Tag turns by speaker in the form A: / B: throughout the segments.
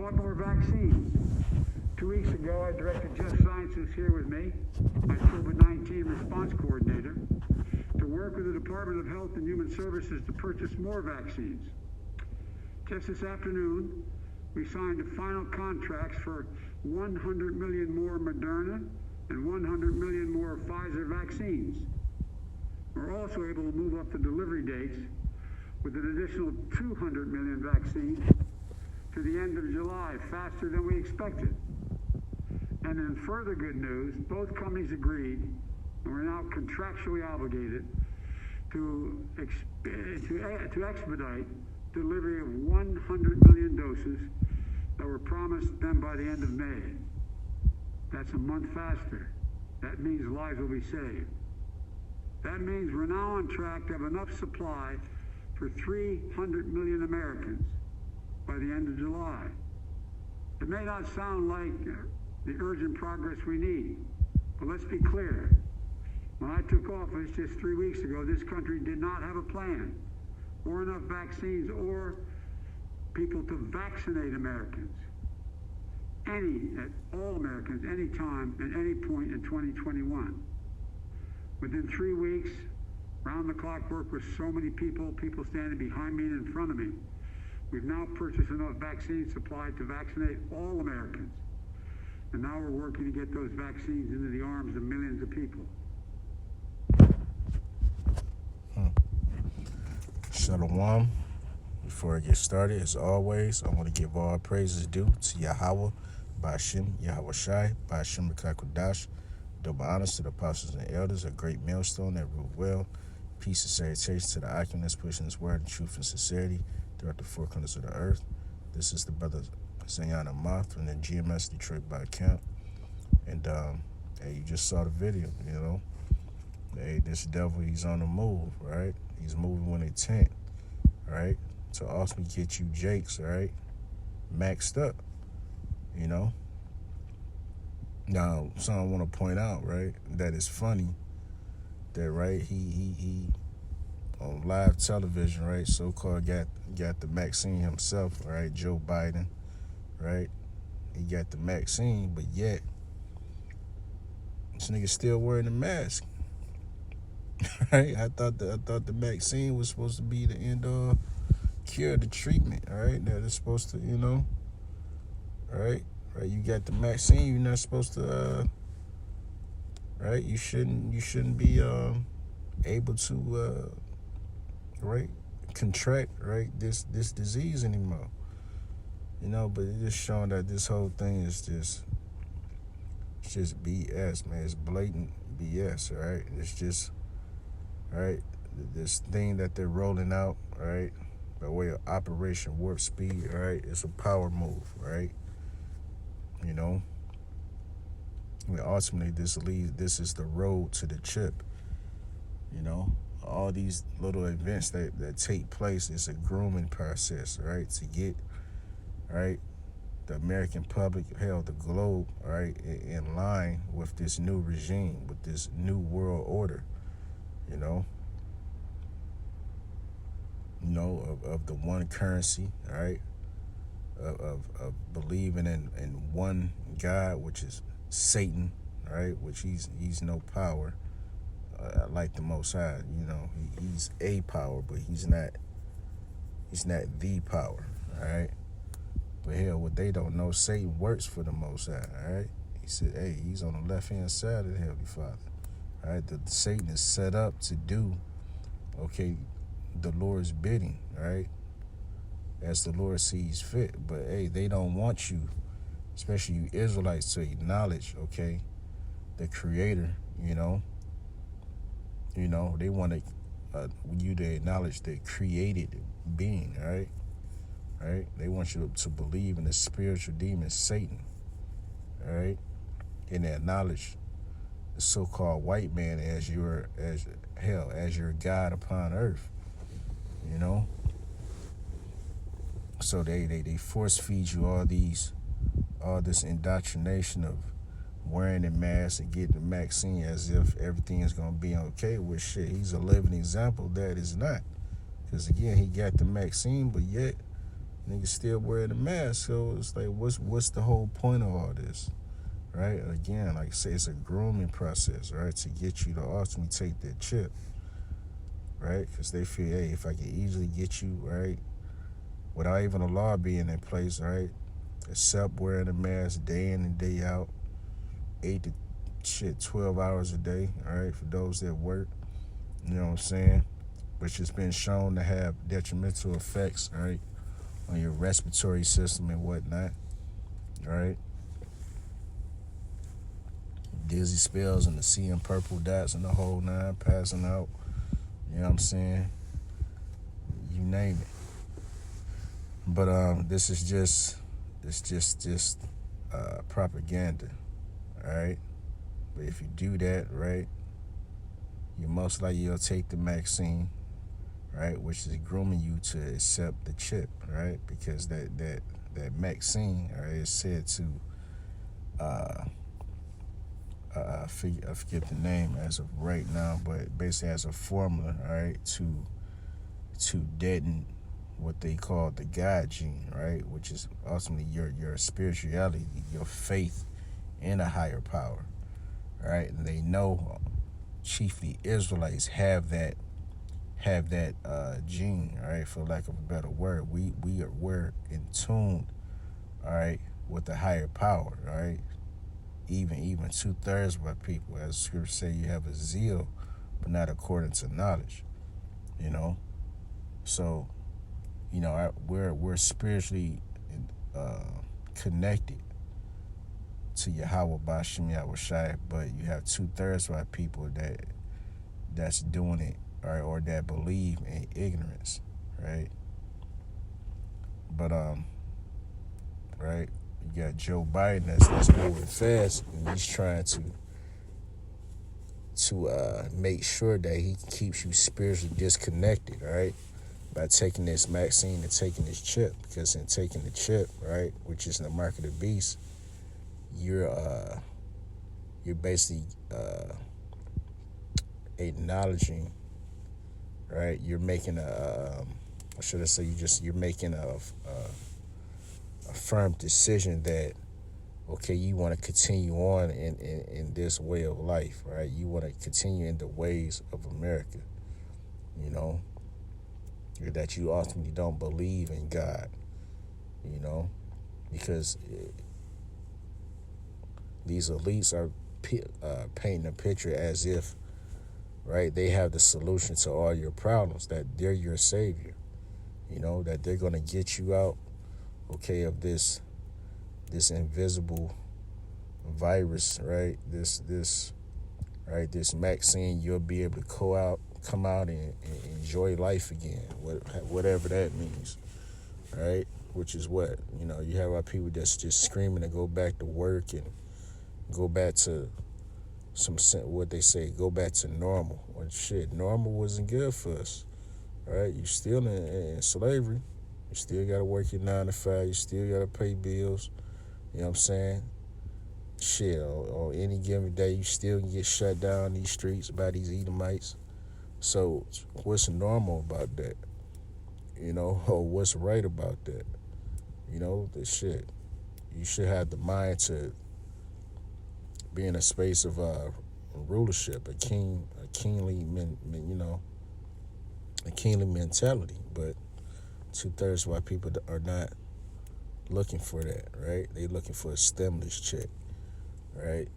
A: bought more vaccines. 2 weeks ago, I directed Jeff Science, who's here with me, my COVID-19 response coordinator, to work with the Department of Health and Human Services to purchase more vaccines. Just this afternoon, we signed the final contracts for 100 million more Moderna and 100 million more Pfizer vaccines. We're also able to move up the delivery dates with an additional 200 million vaccines to the end of July, faster than we expected. And in further good news, both companies agreed, and we're now contractually obligated to expedite delivery of 100 million doses that were promised them by the end of May. That's a month faster. That means lives will be saved. That means we're now on track to have enough supply for 300 million Americans by the end of July. It may not sound like the urgent progress we need, but let's be clear. When I took office just 3 weeks ago, this country did not have a plan or enough vaccines or people to vaccinate Americans. All Americans, anytime, at any point in 2021. Within 3 weeks, round-the-clock work with so many people standing behind me and in front of me, we've now purchased enough vaccine supply to vaccinate all Americans. And now we're working to get those vaccines into the arms of millions of people.
B: Shalom. Before I get started, as always, I want to give all praises due to Yahweh, Ba'ashim, Yahweh Shai, Ba'ashim Mekakodash. Double honors to the apostles and elders, a great millstone that rule well. Peace and salutation to the Oculus pushing his word in truth and sincerity throughout the four corners of the earth. This is the brother Zayana Moth from the GMS Detroit Body Camp. And hey, you just saw the video, you know. Hey, this devil, he's on the move, right? He's moving with intent, right? To ultimately get you Jakes, right? Maxed up, you know. Now, something I want to point out, right, that is funny that, right, he on live television, right, so-called got the vaccine himself, right, Joe Biden, right, he got the vaccine, but yet this nigga still wearing a mask, right? I thought the vaccine was supposed to be the end-all cure, the treatment, right, that it's supposed to, you know, right? Right, you got the vaccine. You're not supposed to, right? You shouldn't be able to, right, contract, right, this disease anymore. You know, but it's just showing that this whole thing is just BS, man. It's blatant BS, right? It's just, right, this thing that they're rolling out, right, by way of Operation Warp Speed, right? It's a power move, right? You know, I mean, ultimately, this is the road to the chip. You know, all these little events that take place is a grooming process, right? To get, right, the American public, hell, the globe, right, in line with this new regime, with this new world order. You know, of the one currency, right? Of believing in one God, which is Satan, right? Which he's no power, like the Most High. You know, he's a power, but he's not the power, all right? But hell, what they don't know, Satan works for the Most High, all right? He said, hey, he's on the left-hand side of the Heavenly Father, all right? The Satan is set up to do, okay, the Lord's bidding, all right? As the Lord sees fit. But hey, they don't want you, especially you Israelites, to acknowledge, okay, the Creator. You know, they want you to acknowledge the created being, right? They want you to believe in the spiritual demon Satan, all right, and they acknowledge the so-called white man as your God upon earth. You know. So they force feed you all this indoctrination of wearing a mask and getting the vaccine as if everything is gonna be okay with shit. He's a living example that is not. Because again, he got the vaccine, but yet niggas still wearing the mask. So it's like, what's the whole point of all this, right? Again, like I say, it's a grooming process, right, to get you to ultimately take that chip, right? Because they feel, hey, if I can easily get you, right, without even a law being in place, right, except wearing a mask day in and day out, 12 hours a day, all right, for those that work, you know what I'm saying, which has been shown to have detrimental effects, right, on your respiratory system and whatnot, all right, dizzy spells and the seeing purple dots and the whole nine, passing out, you know what I'm saying, you name it. But this is just propaganda, all right? But if you do that, right, you most likely you'll take the vaccine, right, which is grooming you to accept the chip, right? Because that vaccine, all right, is said to I forget the name as of right now, but basically has a formula, all right, to deaden what they call the God gene, right, which is ultimately your spirituality, your faith in a higher power, right? And they know, chiefly Israelites have that gene, all right, for lack of a better word. We're in tune, all right, with the higher power, all right. Even 2/3 of our people, as scripture say, you have a zeal, but not according to knowledge, you know. So, you know, we're spiritually connected to Yahweh Bashim Yahweh Shai, but you have 2/3 of our people that's doing it, right, or that believe in ignorance, right? But right, you got Joe Biden that's moving fast, and he's trying to make sure that he keeps you spiritually disconnected, right? By taking this vaccine and taking this chip, because in taking the chip, right, which is the mark of the beast, you're basically acknowledging, right? You're making or should I say, you're making a firm decision that, okay, you want to continue on in this way of life, right? You want to continue in the ways of America, you know, that you ultimately don't believe in God, you know, because these elites are painting a picture as if, right, they have the solution to all your problems, that they're your savior, you know, that they're going to get you out, okay, of this invisible virus, right, this vaccine. You'll be able to come out and enjoy life again, whatever that means, right? Which is what, you know, you have our people that's just screaming to go back to work and go back to what they say, go back to normal. Well, shit, normal wasn't good for us, right? You still in slavery. You still got to work your 9 to 5. You still got to pay bills. You know what I'm saying? Shit, on any given day, you still can get shut down these streets by these Edomites. So what's normal about that? You know, or what's right about that? You know, the shit. You should have the mind to be in a space of rulership, a kingly mentality. But 2/3 of our people are not looking for that, right? They looking for a stimulus check, right?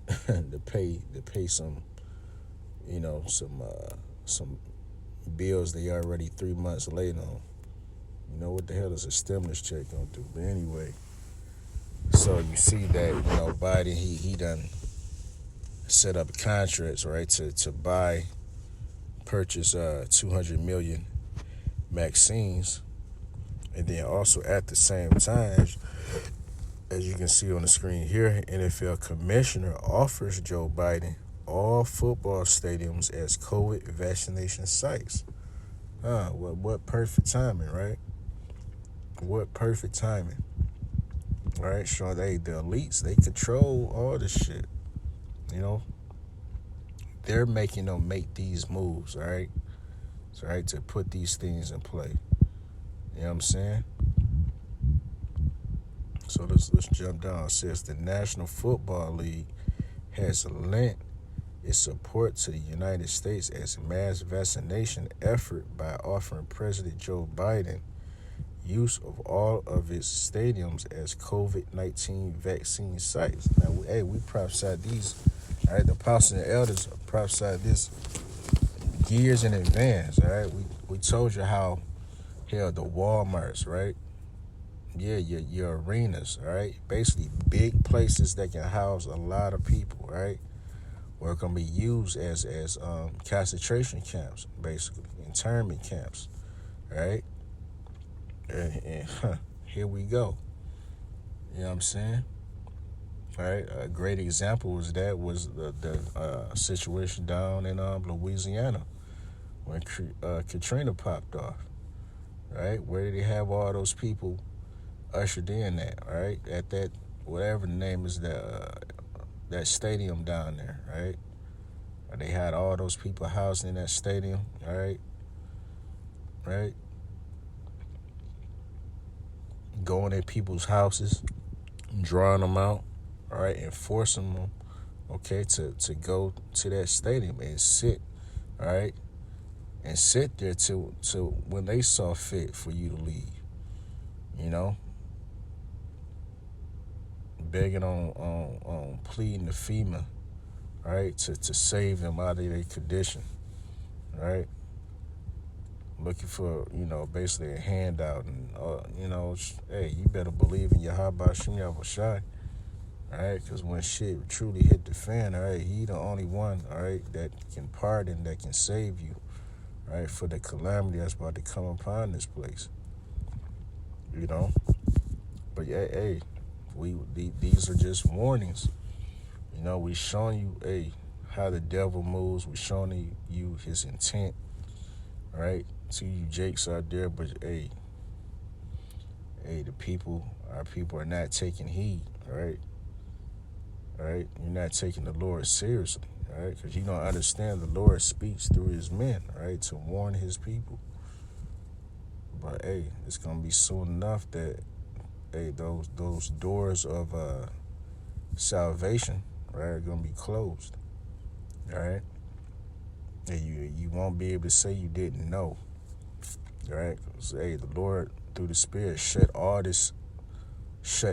B: to pay some, you know, some bills they already 3 months late on. You know, what the hell is a stimulus check gonna do? But anyway, so you see that, you know, Biden, he done set up contracts, right, to purchase 200 million vaccines. And then also at the same time, as you can see on the screen here, NFL commissioner offers Joe Biden all football stadiums as COVID vaccination sites. What perfect timing, right? What perfect timing. All right, so the elites, they control all this shit, you know? They're making them make these moves, all right? So, right, to put these things in play. You know what I'm saying? So let's jump down. It says the National Football League has lent its support to the United States as a mass vaccination effort by offering President Joe Biden use of all of its stadiums as COVID-19 vaccine sites. Now, we prophesied these, all right? The apostles and the elders prophesied this years in advance, all right? We told you how, hell, the Walmarts, right? Yeah, your arenas, all right? Basically, big places that can house a lot of people, right? Or going to be used as concentration camps, basically, internment camps, right? And here we go. You know what I'm saying? All right. A great example was the situation down in Louisiana when Katrina popped off. Right? Where did they have all those people ushered in at? Right? At that whatever the name is, that stadium down there. Right? They had all those people housed in that stadium. All right. Right. Going at people's houses, drawing them out, all right, and forcing them, okay, to go to that stadium and sit, all right, and sit there till when they saw fit for you to leave, you know, begging on pleading to FEMA, right, to save them out of their condition, right. Looking for, basically a handout. And, hey, you better believe in Yahweh Shem Yahushai, all right? Because when shit truly hit the fan, all right, he the only one, all right, that can pardon, that can save you, right, for the calamity that's about to come upon this place, you know? But, yeah, hey, these are just warnings. We showing you, hey, how the devil moves. We showing you his intent, all right? To you Jakes out there, but hey, our people are not taking heed, all right? All right, you're not taking the Lord seriously, all right? Because you don't understand the Lord speaks through his men, all right, to warn his people. But hey, it's gonna be soon enough that hey, those doors of salvation, right, are gonna be closed, all right? And you won't be able to say you didn't know. All right, so, hey, the Lord through the Spirit shut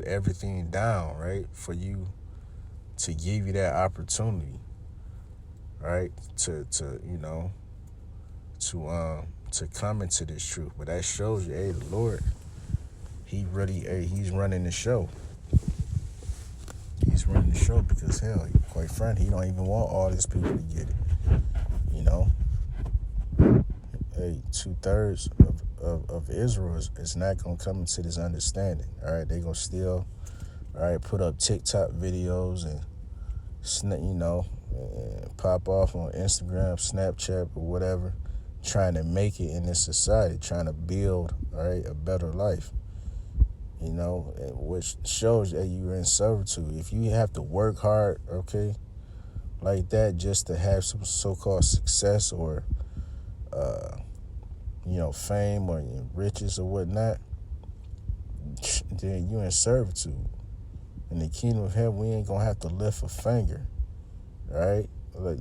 B: everything down, right, for you to give you that opportunity, right, to come into this truth. But that shows you, hey, the Lord, he's running the show. He's running the show because hell, quite frankly, he don't even want all these people to get it. Hey, 2/3 of Israel is not going to come into this understanding, all right? They're going to still, all right, put up TikTok videos and, and pop off on Instagram, Snapchat, or whatever, trying to make it in this society, trying to build, all right, a better life, which shows that you're in servitude. If you have to work hard, okay, like that, just to have some so-called success or, fame or riches or whatnot, then you're in servitude. In the kingdom of heaven, we ain't gonna have to lift a finger, right? Like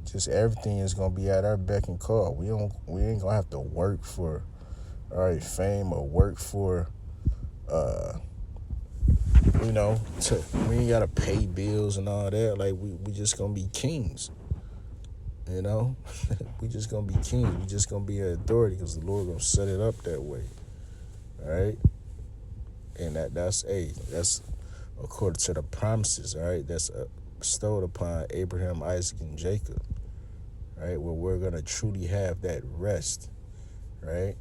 B: just everything is gonna be at our beck and call. We ain't gonna have to work for, all right, fame or work for, we ain't gotta pay bills and all that. Like we just gonna be kings. We just gonna be kings. We just gonna be an authority because the Lord gonna set it up that way. All right, and that's according to the promises. All right, that's bestowed upon Abraham, Isaac, and Jacob. Right, where we're gonna truly have that rest. Right,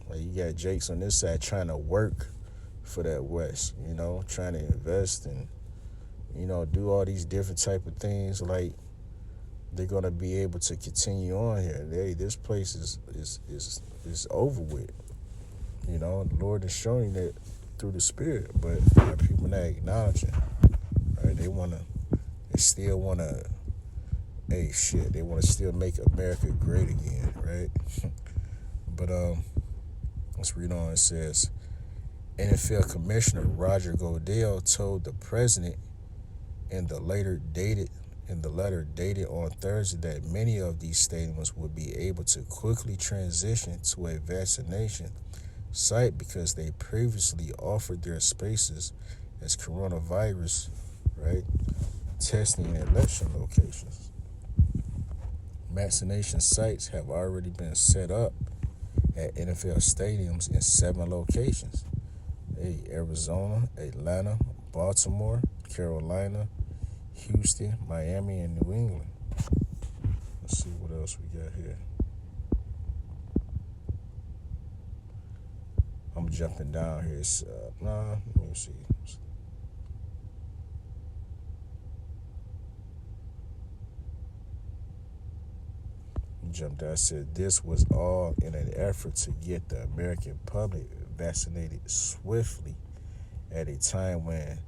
B: like you got Jakes on this side trying to work for that rest. Trying to invest and do all these different type of things like. They're gonna be able to continue on here. Hey, this place is over with. The Lord is showing that through the Spirit, but our people not acknowledging. Right? They still wanna. Hey, shit, they wanna still make America great again, right? But let's read on. It says, NFL Commissioner Roger Goodell told the president in the letter dated on Thursday that many of these stadiums would be able to quickly transition to a vaccination site because they previously offered their spaces as coronavirus, right, testing and election locations. Vaccination sites have already been set up at NFL stadiums in 7 locations: Arizona, Atlanta, Baltimore, Carolina, Houston, Miami, and New England. Let's see what else we got here. I'm jumping down here. Let me see. Jumped out. I said this was all in an effort to get the American public vaccinated swiftly at a time when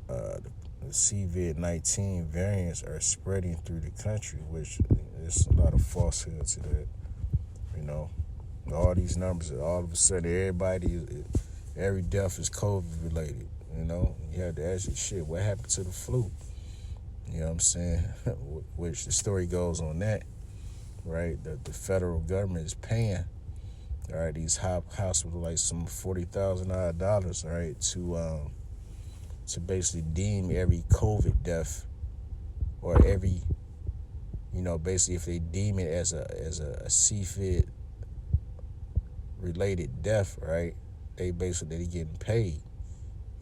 B: the COVID-19 variants are spreading through the country, which there's a lot of falsehood to that. You know, all these numbers, all of a sudden, every death is COVID related. You know, you have to ask your shit, what happened to the flu? You know what I'm saying? Which the story goes on that, right? The federal government is paying, all right, these hospitals like some $40,000, all right, to basically deem every COVID death or every, you know, basically if they deem it as a CFID related death, right? They getting paid,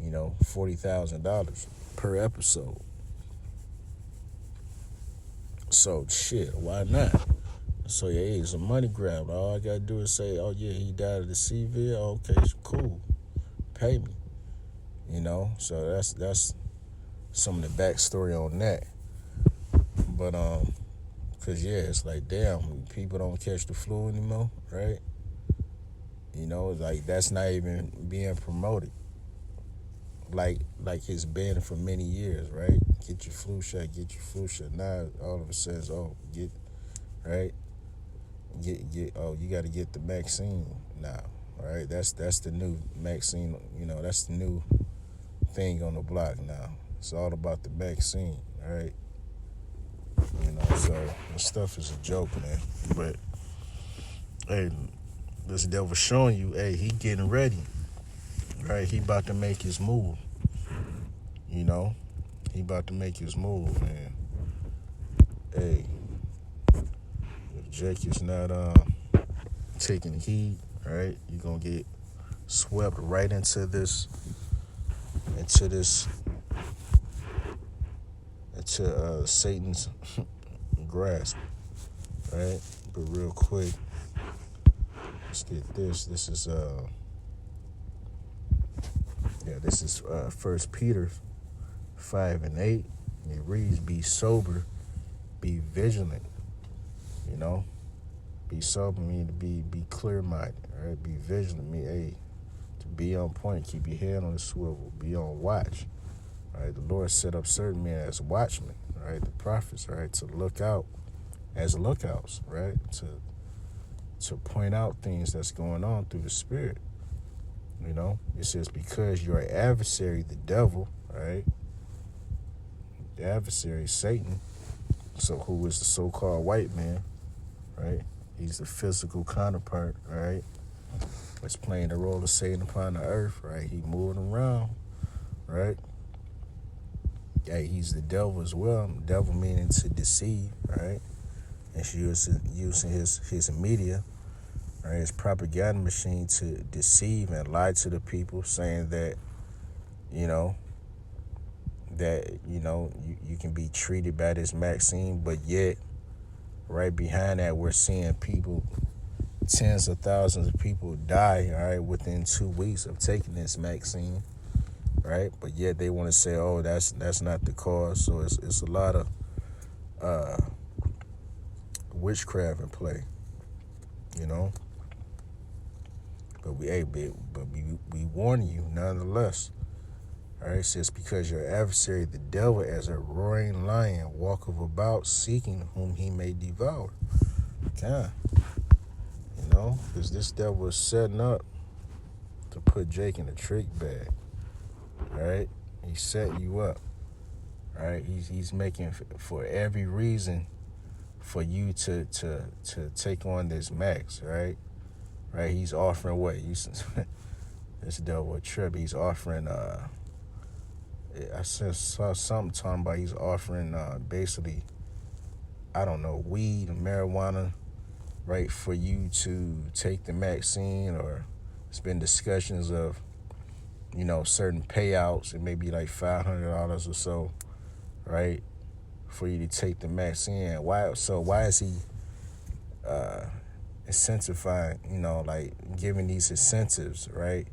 B: you know, $40,000 per episode. So shit, why not? So yeah, it's a money grab. All I gotta do is say, oh yeah, he died of the CV. Okay, cool, pay me. You know, so that's some of the backstory on that. But cause yeah, it's like damn, people don't catch the flu anymore, right? You know, like that's not even being promoted. Like it's been for many years, right? Get your flu shot. Now all of a sudden, you got to get the vaccine now, right? That's the new vaccine. You know, that's the new thing on the block now. It's all about the vaccine, right? You know, so this stuff is a joke, man. But hey, this devil showing you, hey, he getting ready, right? He about to make his move. You know, he about to make his move, man. Hey, if Jake is not taking heed, right, you're gonna get swept right into Satan's grasp, right? But real quick, let's get this. This is 1 Peter 5:8. It reads, "Be sober, be vigilant." You know, be sober mean to be clear-minded, right? Be vigilant mean, to be on point, keep your head on the swivel, be on watch. Right? The Lord set up certain men as watchmen, right? The prophets, right, to look out as lookouts, right? To point out things that's going on through the Spirit. You know, it says because your adversary, the devil, right? The adversary, Satan, so who is the so-called white man, right? He's the physical counterpart, right? That's playing the role of Satan upon the earth, right? He moving around, right? Yeah, he's the devil as well. Devil meaning to deceive, right? And she was using his media, right, his propaganda machine to deceive and lie to the people, saying that, you can be treated by this vaccine, but yet, right behind that, we're seeing people, tens of thousands of people die, all right, within 2 weeks of taking this vaccine, right? But yet they want to say, oh, that's not the cause. So it's a lot of witchcraft in play, you know. But we warn you nonetheless. All right, it says, because your adversary, the devil, as a roaring lion, walketh about seeking whom he may devour. God, because this devil is setting up to put Jake in a trick bag. All right, he's setting you up. All right, he's making for every reason for you to take on this max. Right, He's offering what? This devil a trip. He's offering. I saw something talking about he's offering basically, I don't know, weed and marijuana, right, for you to take the vaccine, or it's been discussions of, certain payouts. It may be like $500 or so, right, for you to take the vaccine. Why is he incentivizing, like giving these incentives, right?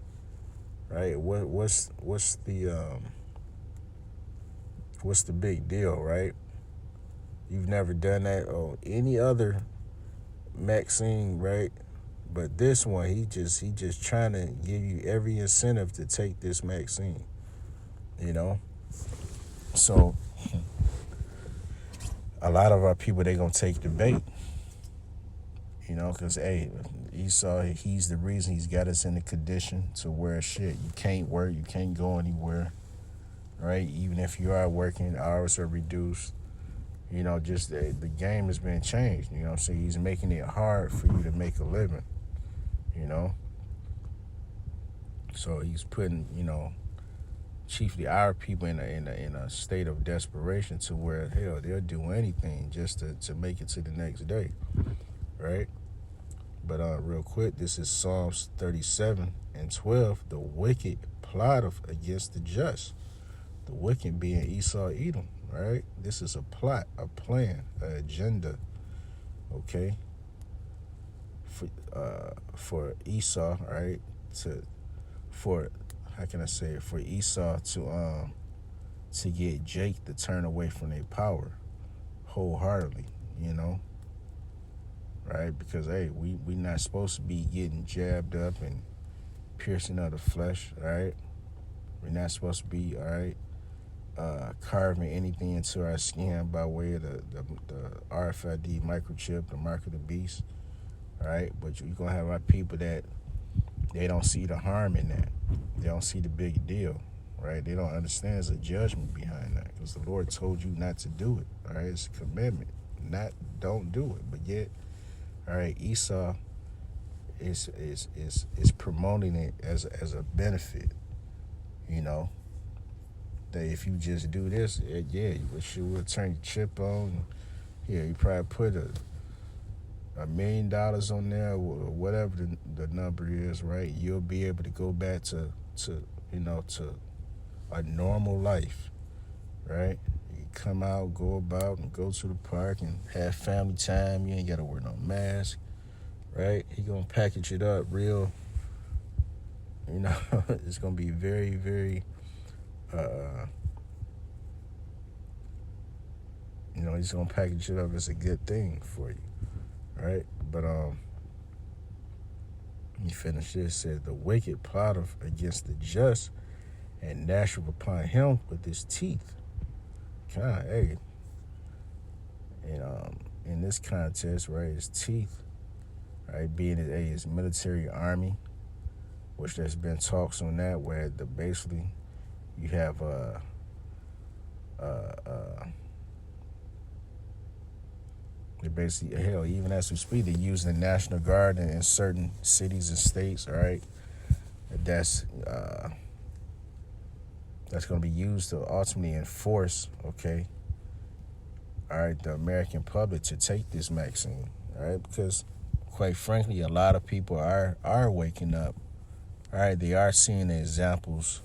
B: What's the big deal, right? You've never done that or any other vaccine, right? But this one, he just trying to give you every incentive to take this vaccine, So a lot of our people, they gonna take the bait, because Esau, he's the reason he's got us in the condition to where you can't work, you can't go anywhere, right? Even if you are working, hours are reduced. Just the game has been changed. So he's making it hard for you to make a living. So he's putting, chiefly our people in a state of desperation to where hell they'll do anything just to make it to the next day, right? But real quick, this is Psalms 37:12. The wicked plotteth against the just. The wicked being Esau, Edom, right? This is a plot, a plan, an agenda, okay? For Esau, right? For Esau to get Jake to turn away from their power wholeheartedly, right? Because we not supposed to be getting jabbed up and piercing of the flesh, right? We're not supposed to be, all right, carving anything into our skin by way of the RFID microchip, the mark of the beast, right? But you're going to have our people that they don't see the harm in that. They don't see the big deal, right? They don't understand there's a judgment behind that because the Lord told you not to do it, all right? It's a commandment. Don't do it. But yet, all right, Esau is promoting it as a benefit, that if you just do this, we'll turn your chip on. Yeah, you probably put $1 million on there, or whatever the number is, right? You'll be able to go back to a normal life, right? You come out, go about, and go to the park and have family time. You ain't got to wear no mask, right? He gonna package it up real. It's gonna be very, very. He's gonna package it up as a good thing for you, right? But he finished this, said, the wicked plotteth against the just and gnasheth upon him with his teeth. In this context, right, his teeth, right, being his military army, which there's been talks on that, where basically you have basically, even as we speak, they're using the National Guard in certain cities and states, all right? That's going to be used to ultimately enforce, okay, all right, the American public to take this vaccine, all right? Because, quite frankly, a lot of people are waking up, all right? They are seeing the examples,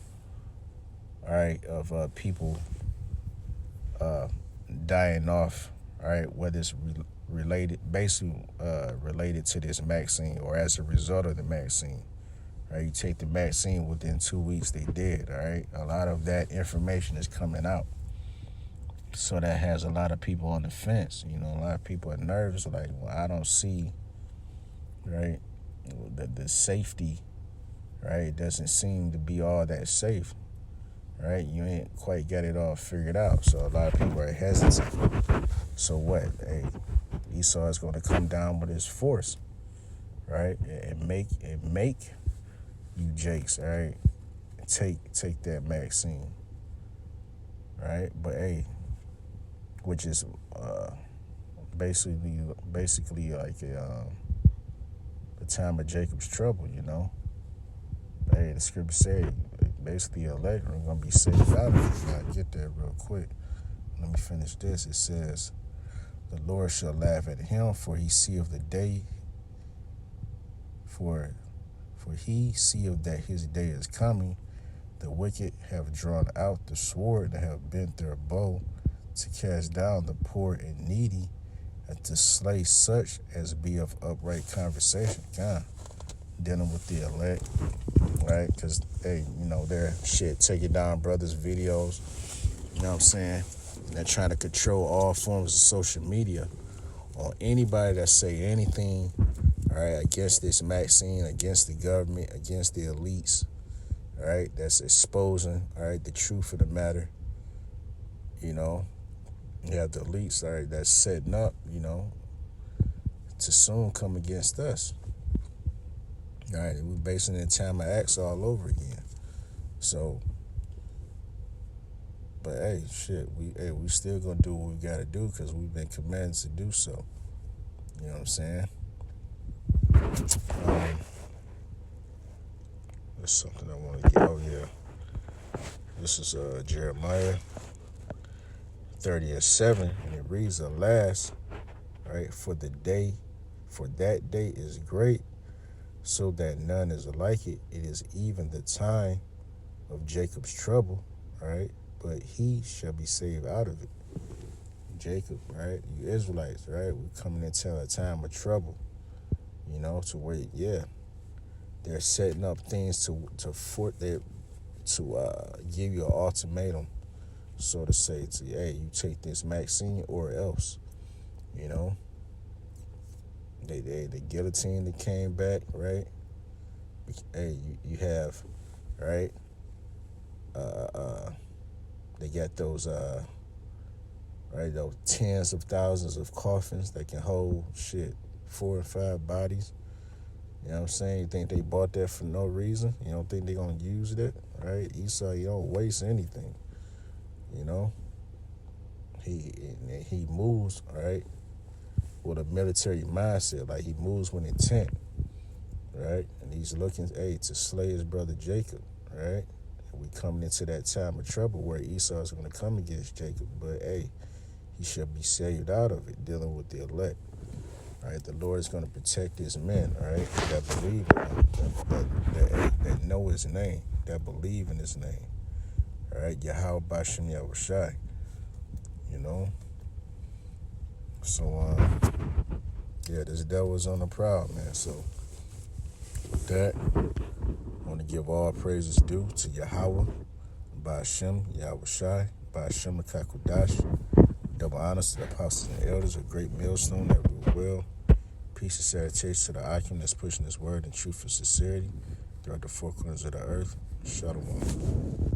B: all right, of people dying off, all right, whether it's related to this vaccine or as a result of the vaccine. All right, you take the vaccine, within 2 weeks they dead, all right? A lot of that information is coming out. So that has a lot of people on the fence. A lot of people are nervous, like, well, I don't see, right, the safety, right? It doesn't seem to be all that safe. Right, you ain't quite got it all figured out, so a lot of people are hesitant. So what? Esau is going to come down with his force, right, and make you Jakes, all right? Take that vaccine, right? But hey, which is basically like the time of Jacob's trouble, you know. But hey, the scripture say basically elect are gonna be saved out of it. Now get that real quick. Let me finish this. It says, "The Lord shall laugh at him, for he seeth the day. For he seeth that his day is coming. The wicked have drawn out the sword, and have bent their bow to cast down the poor and needy, and to slay such as be of upright conversation." God, dealing with the elect, right? Because, hey, you know, they're taking down brothers' videos, you know what I'm saying? They're trying to control all forms of social media, or anybody that say anything, all right, against this vaccine, against the government, against the elites, all right, that's exposing, all right, the truth of the matter. You know, you have the elites, all right, that's setting up, you know, to soon come against us. All right, we're basing the time of acts all over again. So, but hey, we still gonna do what we gotta do because we've been commanded to do so. You know what I'm saying? There's something I want to get. Oh yeah, this is Jeremiah 30:7, and it reads, "Alas, right, for that day is great, so that none is like it. It is even the time of Jacob's trouble, right? But he shall be saved out of it." Jacob, right? You Israelites, right? We're coming into a time of trouble, you know, to where, they're setting up things to give you an ultimatum, so to say, to, hey, you take this vaccine or else, you know. The guillotine that came back, right? Hey, you have, right? They got those, right, those tens of thousands of coffins that can hold 4 and 5 bodies. You know what I'm saying? You think they bought that for no reason? You don't think they're gonna use that, right? Esau, you don't waste anything. You know, he moves, right, with a military mindset. Like, he moves with intent, right? And he's looking, to slay his brother Jacob, right? And we coming into that time of trouble where Esau is going to come against Jacob, but hey, he shall be saved out of it, dealing with the elect. All right, the Lord is going to protect his men, all right, that believe in him, that know his name, that believe in his name. All right, Yahweh Bashem Yahushai, you know. So, this devil is on the prowl, man. So, with that, I want to give all praises due to Yahweh, Bashem Yahushai, Bashem Kakudash. Double honors to the apostles and elders, a great millstone that rule well. Peace and salutation to the Akim that's pushing his word in truth and sincerity throughout the four corners of the earth. Shalom.